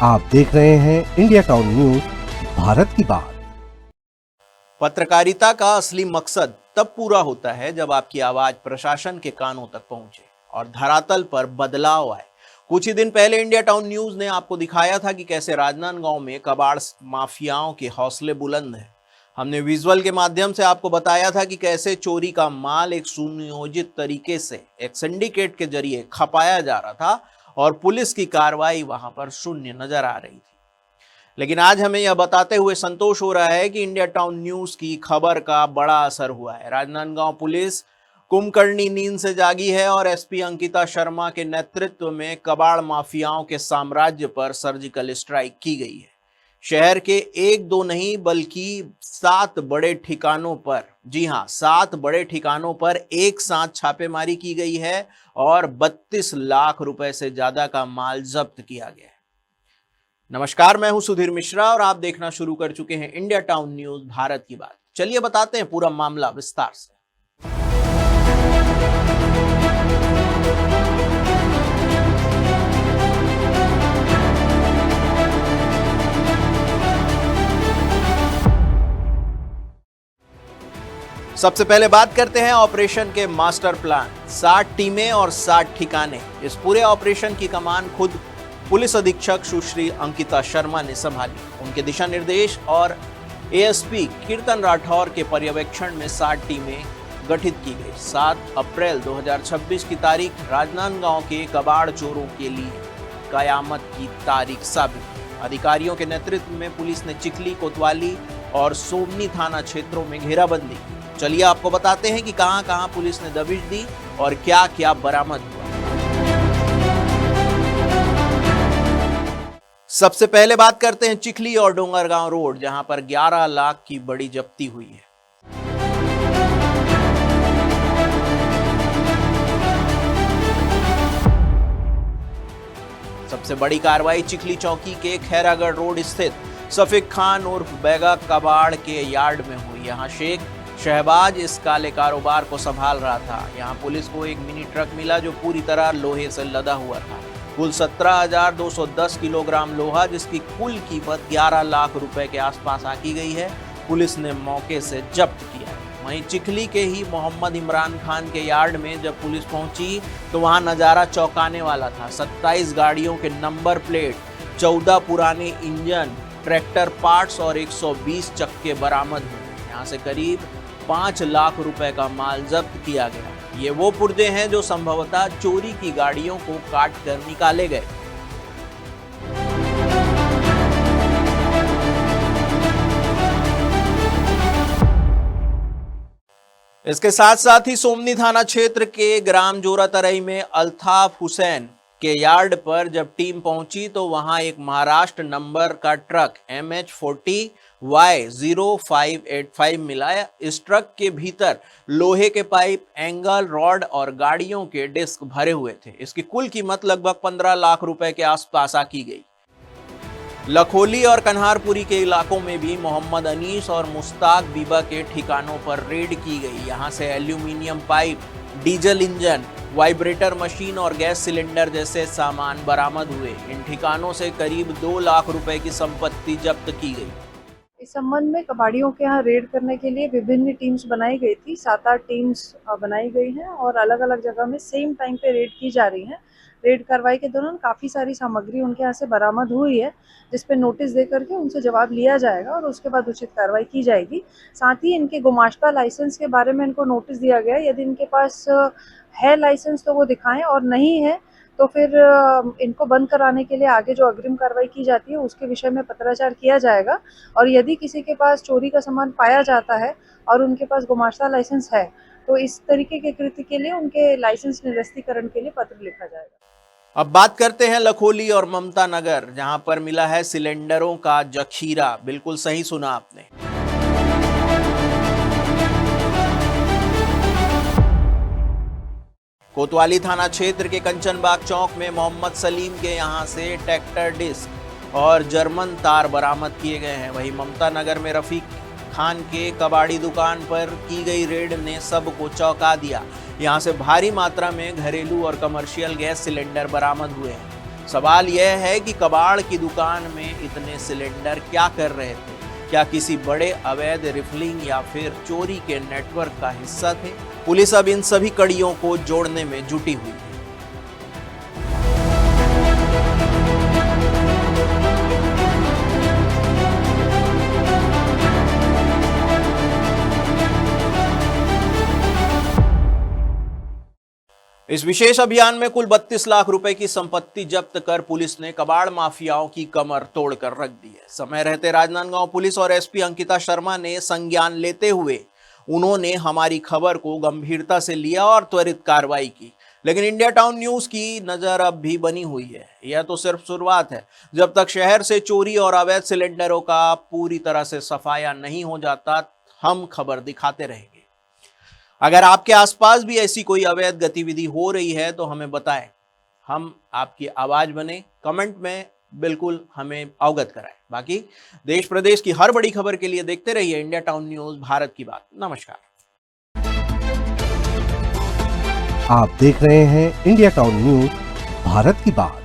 आप देख रहे हैं इंडिया टाउन न्यूज, भारत की बात। पत्रकारिता का असली मकसद तब पूरा होता है जब आपकी आवाज प्रशासन के कानों तक पहुंचे और धरातल पर बदलाव आए। कुछ ही दिन पहले इंडिया टाउन न्यूज ने आपको दिखाया था कि कैसे राजनांदगांव में कबाड़ माफियाओं के हौसले बुलंद हैं। हमने विजुअल के माध्यम से आपको बताया था कि कैसे चोरी का माल एक सुनियोजित तरीके से एक सिंडिकेट के जरिए खपाया जा रहा था और पुलिस की कार्रवाई वहां पर शून्य नजर आ रही थी। लेकिन आज हमें यह बताते हुए संतोष हो रहा है कि इंडिया टाउन न्यूज की खबर का बड़ा असर हुआ है। राजनांदगांव पुलिस कुंभकर्णी नींद से जागी है और एसपी अंकिता शर्मा के नेतृत्व में कबाड़ माफियाओं के साम्राज्य पर सर्जिकल स्ट्राइक की गई है। शहर के एक दो नहीं बल्कि 7 बड़े ठिकानों पर, जी हां, 7 बड़े ठिकानों पर एक साथ छापेमारी की गई है और 32 लाख रुपए से ज्यादा का माल जब्त किया गया है। नमस्कार, मैं हूं सुधीर मिश्रा और आप देखना शुरू कर चुके हैं इंडिया टाउन न्यूज, भारत की बात। चलिए बताते हैं पूरा मामला विस्तार से। सबसे पहले बात करते हैं ऑपरेशन के मास्टर प्लान। 60 टीमें और 60 ठिकाने। इस पूरे ऑपरेशन की कमान खुद पुलिस अधीक्षक सुश्री अंकिता शर्मा ने संभाली। उनके दिशा निर्देश और एएसपी कीर्तन राठौर के पर्यवेक्षण में 60 टीमें गठित की गई। 7 अप्रैल 2026 की तारीख राजनांदगांव के कबाड़ चोरों के लिए कयामत की तारीख साबित। अधिकारियों के नेतृत्व में पुलिस ने चिखली, कोतवाली और सोमनी थाना क्षेत्रों में घेराबंदी की। चलिए आपको बताते हैं कि कहां-कहां पुलिस ने दबिश दी और क्या-क्या बरामद हुआ। सबसे पहले बात करते हैं चिखली और डोंगरगांव रोड, जहां पर 11 लाख की बड़ी जब्ती हुई है। सबसे बड़ी कार्रवाई चिखली चौकी के खैरागढ़ रोड स्थित सफीक खान उर्फ बैगा कबाड़ के यार्ड में हुई। यहां शेख शहबाज इस काले कारोबार को संभाल रहा था। यहां पुलिस को एक मिनी ट्रक मिला जो पूरी तरह लोहे से लदा हुआ था। कुल 17,210 किलोग्राम लोहा, जिसकी कुल कीमत 11 लाख रुपए के आसपास आंकी गई है, पुलिस ने मौके से जब्त किया। वहीं चिखली के ही मोहम्मद इमरान खान के यार्ड में जब पुलिस पहुंची तो वहां नजारा चौंकाने वाला था। 27 गाड़ियों के नंबर प्लेट, 14 पुराने इंजन, ट्रैक्टर पार्ट्स और 120 चक्के बरामद हुए। यहाँ से करीब 5 लाख रुपए का माल जब्त किया गया। ये वो पुर्जे हैं जो संभवतः चोरी की गाड़ियों को काट कर निकाले गए। इसके साथ साथ ही सोमनी थाना क्षेत्र के ग्राम जोरातरई में अल्ताफ हुसैन के यार्ड पर जब टीम पहुंची तो वहां एक महाराष्ट्र नंबर का ट्रक MH40Y0585 मिला। इस ट्रक के भीतर लोहे के पाइप, एंगल रॉड और गाड़ियों के डिस्क भरे हुए थे। इसकी कुल कीमत लगभग 15 लाख रुपए के आसपास आंकी गई। लखोली और कन्हारपुरी के इलाकों में भी मोहम्मद अनीस और मुश्ताक बीबा के ठिकानों पर रेड की गई। यहां से aluminium pipe, diesel engine, vibrator machine और गैस सिलेंडर जैसे सामान बरामद हुए। इन ठिकानों से करीब 2 लाख रुपए की संपत्ति जब्त की गई। इस संबंध में कबाड़ियों के यहाँ रेड करने के लिए विभिन्न टीम्स बनाई गई थी। 7-8 टीम्स बनाई गई हैं और अलग अलग जगह में सेम टाइम पे रेड की जा रही है। रेड कार्रवाई के दौरान काफ़ी सारी सामग्री उनके यहाँ से बरामद हुई है, जिस पे नोटिस दे करके उनसे जवाब लिया जाएगा और उसके बाद उचित कार्रवाई की जाएगी। साथ ही इनके गुमाश्ता लाइसेंस के बारे में इनको नोटिस दिया गया है। यदि इनके पास है लाइसेंस तो वो दिखाएं और नहीं है तो फिर इनको बंद कराने के लिए आगे जो अग्रिम कार्रवाई की जाती है उसके विषय में पत्राचार किया जाएगा। और यदि किसी के पास चोरी का सामान पाया जाता है और उनके पास गुमाश्ता लाइसेंस है तो इस तरीके के कृत्य के लिए उनके लाइसेंस निरस्तीकरण के लिए पत्र लिखा जाएगा। अब बात करते हैं लखोली और ममता नगर, जहां पर मिला है सिलेंडरों का जखीरा। बिल्कुल सही सुना आपने। कोतवाली थाना क्षेत्र के कंचनबाग चौक में मोहम्मद सलीम के यहां से ट्रैक्टर डिस्क और जर्मन तार बरामद किए गए हैं। वहीं ममता नगर में रफीक खान के कबाड़ी दुकान पर की गई रेड ने सबको चौंका दिया। यहां से भारी मात्रा में घरेलू और कमर्शियल गैस सिलेंडर बरामद हुए हैं। सवाल यह है कि कबाड़ की दुकान में इतने सिलेंडर क्या कर रहे थे? क्या किसी बड़े अवैध रिफिलिंग या फिर चोरी के नेटवर्क का हिस्सा थे? पुलिस अब इन सभी कड़ियों को जोड़ने में जुटी हुई है। इस विशेष अभियान में कुल 32 लाख रुपए की संपत्ति जब्त कर पुलिस ने कबाड़ माफियाओं की कमर तोड़कर रख दी है। समय रहते राजनांदगांव पुलिस और एसपी अंकिता शर्मा ने संज्ञान लेते हुए उन्होंने हमारी खबर को गंभीरता से लिया और त्वरित कार्रवाई की। लेकिन इंडिया टाउन न्यूज की नजर अब भी बनी हुई है। यह तो सिर्फ शुरुआत है। जब तक शहर से चोरी और अवैध सिलेंडरों का पूरी तरह से सफाया नहीं हो जाता, हम खबर दिखाते रहेंगे। अगर आपके आसपास भी ऐसी कोई अवैध गतिविधि हो रही है तो हमें बताएं, हम आपकी आवाज बने, कमेंट में बिल्कुल हमें अवगत कराएं। बाकी देश प्रदेश की हर बड़ी खबर के लिए देखते रहिए इंडिया टाउन न्यूज, भारत की बात। नमस्कार। आप देख रहे हैं इंडिया टाउन न्यूज, भारत की बात।